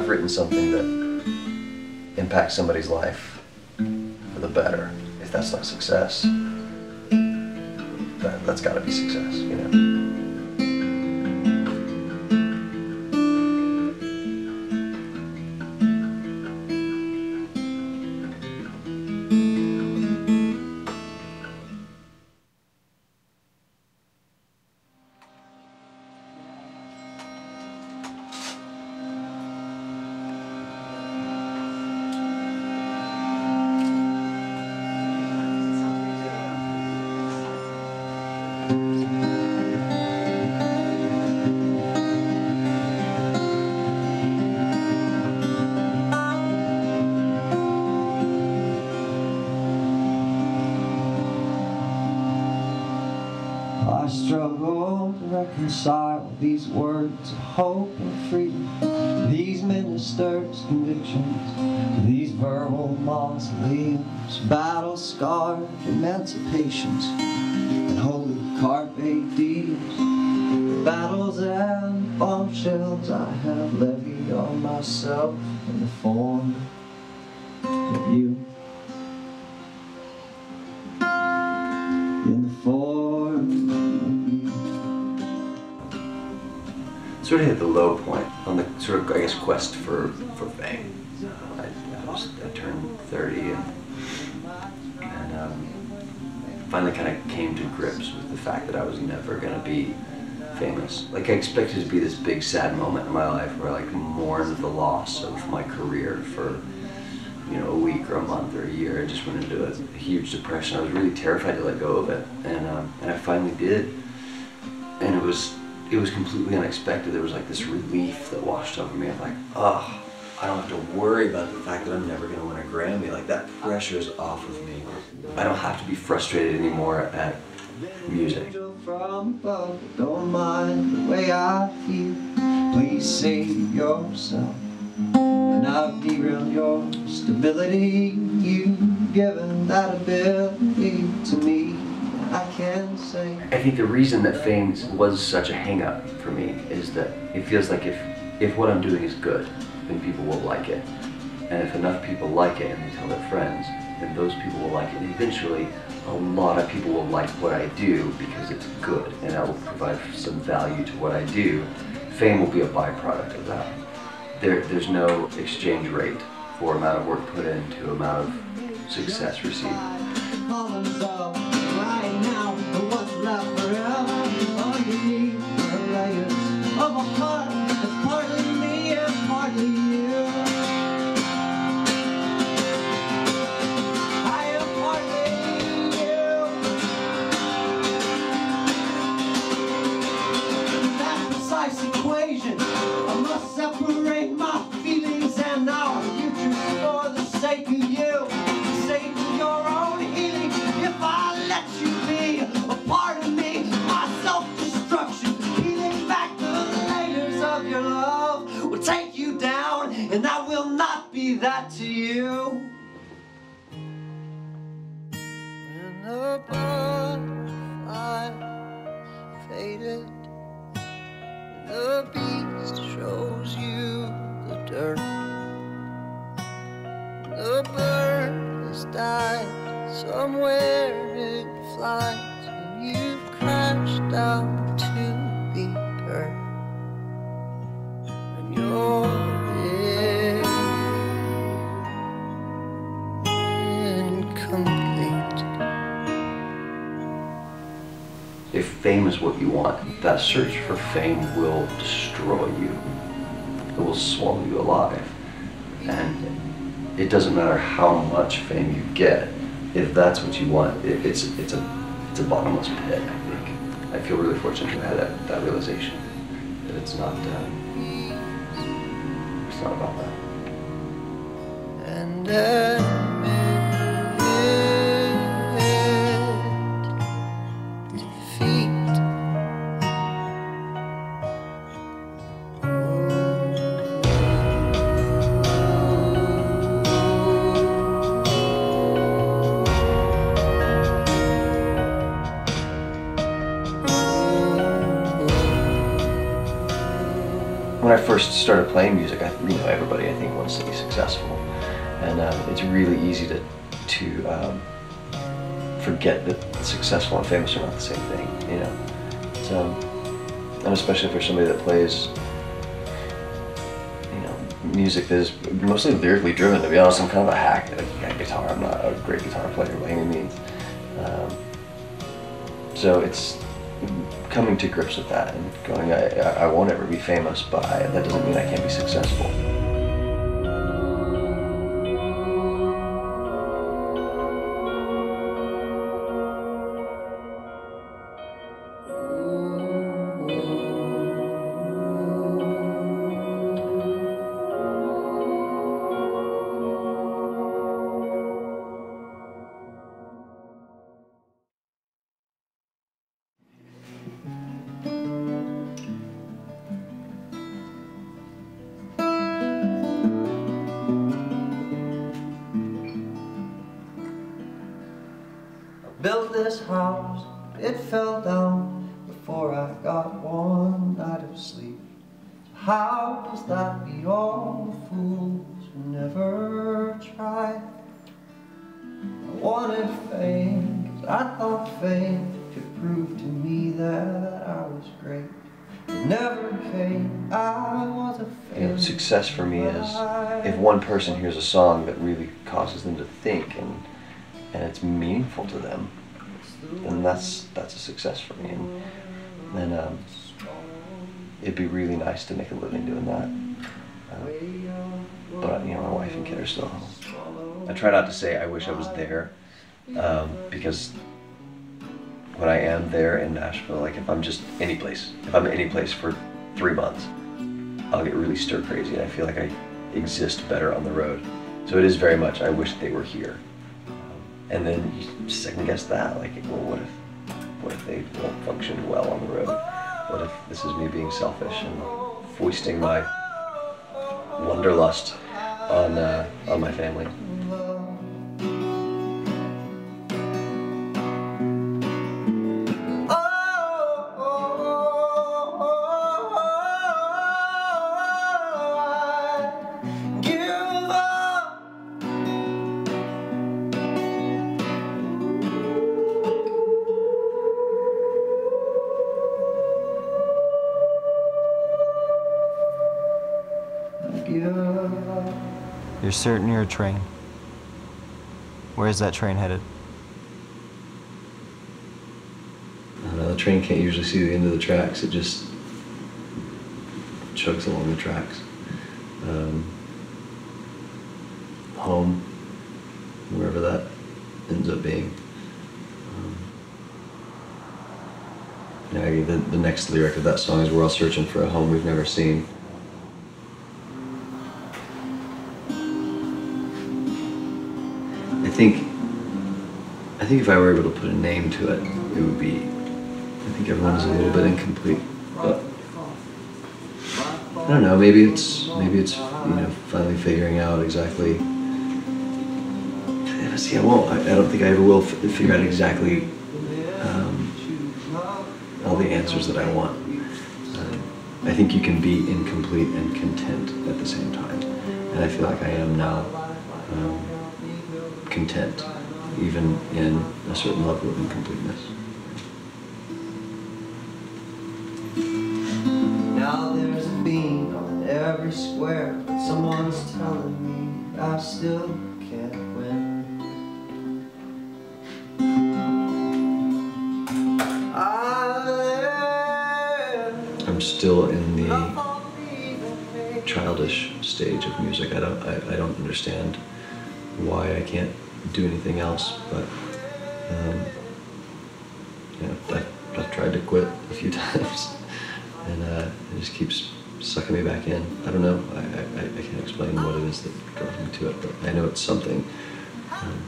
I've written something that impacts somebody's life for the better, if that's not success, that's got to be success, you know. I struggle to reconcile these words of hope and freedom, these ministers' convictions, these verbal mausoleums, battle-scarred emancipations, and holy carpe diems, battles and bombshells I have levied on myself in the form of you. In the form of you. Sort of hit the low point on the sort of, I guess, quest for fame. I turned 30 and finally kind of came to grips with the fact that I was never going to be famous. Like, I expected it to be this big sad moment in my life where I like mourned the loss of my career for, you know, a week or a month or a year. I just went into a huge depression. I was really terrified to let go of it, and I finally did. And it was completely unexpected. There was like this relief that washed over me. I'm like, oh, I don't have to worry about the fact that I'm never going to win a Grammy. Like, that pressure is off of me. I don't have to be frustrated anymore at music. From above, don't mind the way I feel. Please save yourself. And I've derailed your stability. You've given that ability to me. I can say. I think the reason that fame was such a hang-up for me is that it feels like if what I'm doing is good, then people will like it. And if enough people like it and they tell their friends, then those people will like it. And eventually, a lot of people will like what I do because it's good and I will provide some value to what I do. Fame will be a byproduct of that. There's no exchange rate for amount of work put in to amount of success received. Right now, what's left forever? All you need are layers of a heart that's partly me and partly you. I am partly you. That precise equation, I must separate my feelings and our futures for the sake of you, the sake of your own healing. If I let you be a part of me, my self-destruction, peeling back the layers of your love will take you down, and I will not be that to you. When the butterfly faded, the beast shows you the dirt, the bird has died somewhere mid-flight, and you've crashed out to be heard, and you're incomplete. If fame is what you want, that search for fame will destroy you. It will swallow you alive. And it doesn't matter how much fame you get. If that's what you want, it's a bottomless pit, I think. I feel really fortunate to have had that realization, that it's not about that. And when I first started playing music, everybody I think wants to be successful, and it's really easy to forget that successful and famous are not the same thing, you know. So, and especially for somebody that plays, you know, music that is mostly lyrically driven. To be honest, I'm kind of a hack at guitar. I'm not a great guitar player by any means. So it's coming to grips with that and going, I won't ever be famous, but that doesn't mean I can't be successful. Built this house, it fell down before I got one night of sleep. How does that beat all the fools who never tried? I wanted fame, 'cause I thought fame could prove to me that I was great. It never came, I was a failure. You know, success for me is if one person hears a song that really causes them to think and it's meaningful to them, then that's a success for me. And then it'd be really nice to make a living doing that. But you know, my wife and kid are still home. I try not to say I wish I was there, because when I am there in Nashville, like if I'm any place for 3 months, I'll get really stir crazy, and I feel like I exist better on the road. So it is very much, I wish they were here. And then you second guess that, like, well, what if they won't function well on the road? What if this is me being selfish and foisting my wanderlust on my family? You're certain you're a train. Where is that train headed? I don't know, the train can't usually see the end of the tracks. It just chugs along the tracks. Home, wherever that ends up being. The next lyric of that song is, we're all searching for a home we've never seen. I think if I were able to put a name to it, it would be, I think everyone is a little bit incomplete, but I don't know, maybe it's you know, finally figuring out exactly. See, I don't think I ever will figure out exactly all the answers that I want. I think you can be incomplete and content at the same time, and I feel like I am now. Content, even in a certain level of incompleteness. Now there's a beam on every square, but someone's telling me I still can't win. I'm still in the childish stage of music. I don't understand why I can't do anything else, but you know, I've tried to quit a few times, and it just keeps sucking me back in. I don't know. I can't explain what it is that draws me to it, but I know it's something.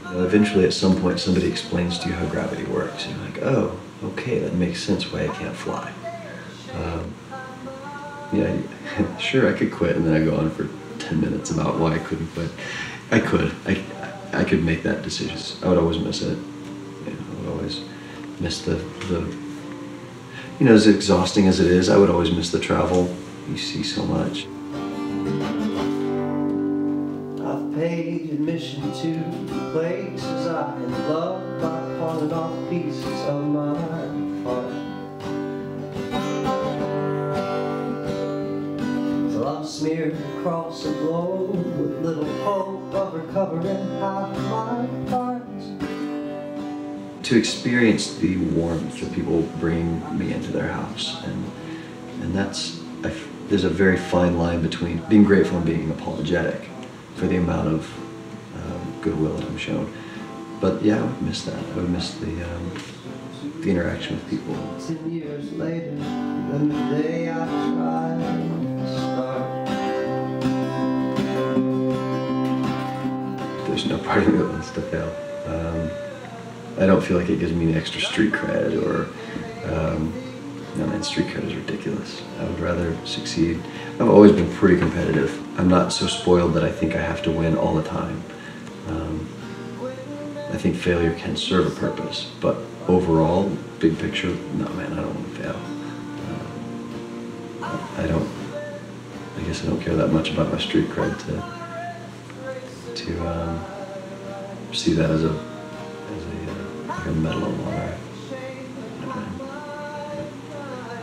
Eventually, at some point, somebody explains to you how gravity works, and you're like, oh, okay, that makes sense why I can't fly. Yeah, sure, I could quit, and then I go on for 10 minutes about why I couldn't quit. I could make that decision. I would always miss it. You know, I would always miss the you know, as exhausting as it is, I would always miss the travel. You see so much. I've paid admission to places I love by pawning off pieces of my heart. Till I'm smeared across the globe with little hope of recovering half my parts. To experience the warmth of people bringing me into their house, and that's, there's a very fine line between being grateful and being apologetic for the amount of goodwill that I'm shown. But yeah, I would miss that. I would miss the interaction with people. 10 years later than the day I tried to start. There's no part of me that wants to fail. I don't feel like it gives me an extra street cred, or no man, street cred is ridiculous. I would rather succeed. I've always been pretty competitive. I'm not so spoiled that I think I have to win all the time. I think failure can serve a purpose, but overall, big picture, no man, I don't want to fail. I guess I don't care that much about my street cred to see that as a medal of honor.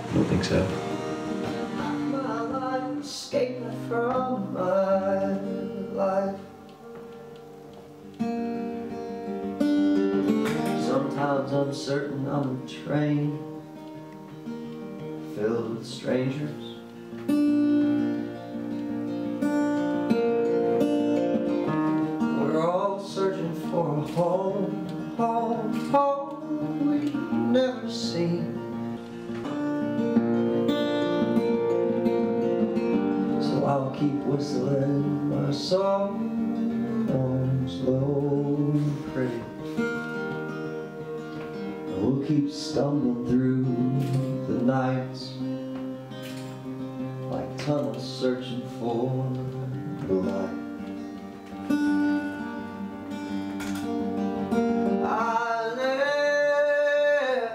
I don't think so. Escaping from my life. Sometimes I'm certain I'm a train filled with strangers. We're all searching for a home, home, home we've never seen. So I'll keep whistling my song slow and pretty. We'll keep stumbling through the nights like tunnels searching for the light. I live,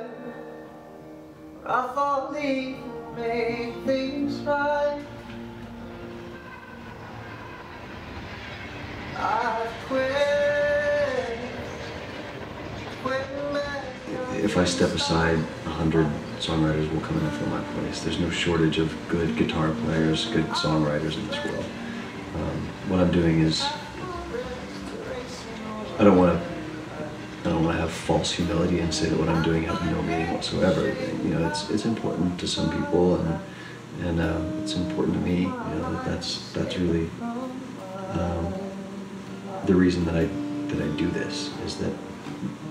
I thought Levi made things right. I've quit. If I step aside, 100 songwriters will come in and fill my place. There's no shortage of good guitar players, good songwriters in this world. What I'm doing is, I don't want to have false humility and say that what I'm doing has no meaning whatsoever. You know, it's important to some people, and it's important to me. You know, that's really the reason that I do this, is that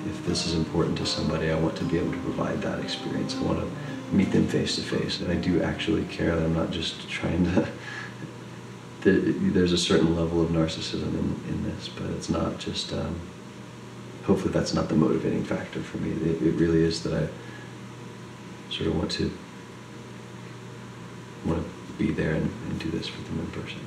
if this is important to somebody, I want to be able to provide that experience. I want to meet them face to face, and I do actually care that I'm not just trying to. There's a certain level of narcissism in this, but it's not just. Hopefully, that's not the motivating factor for me. It really is that I sort of want to be there and do this for them in person.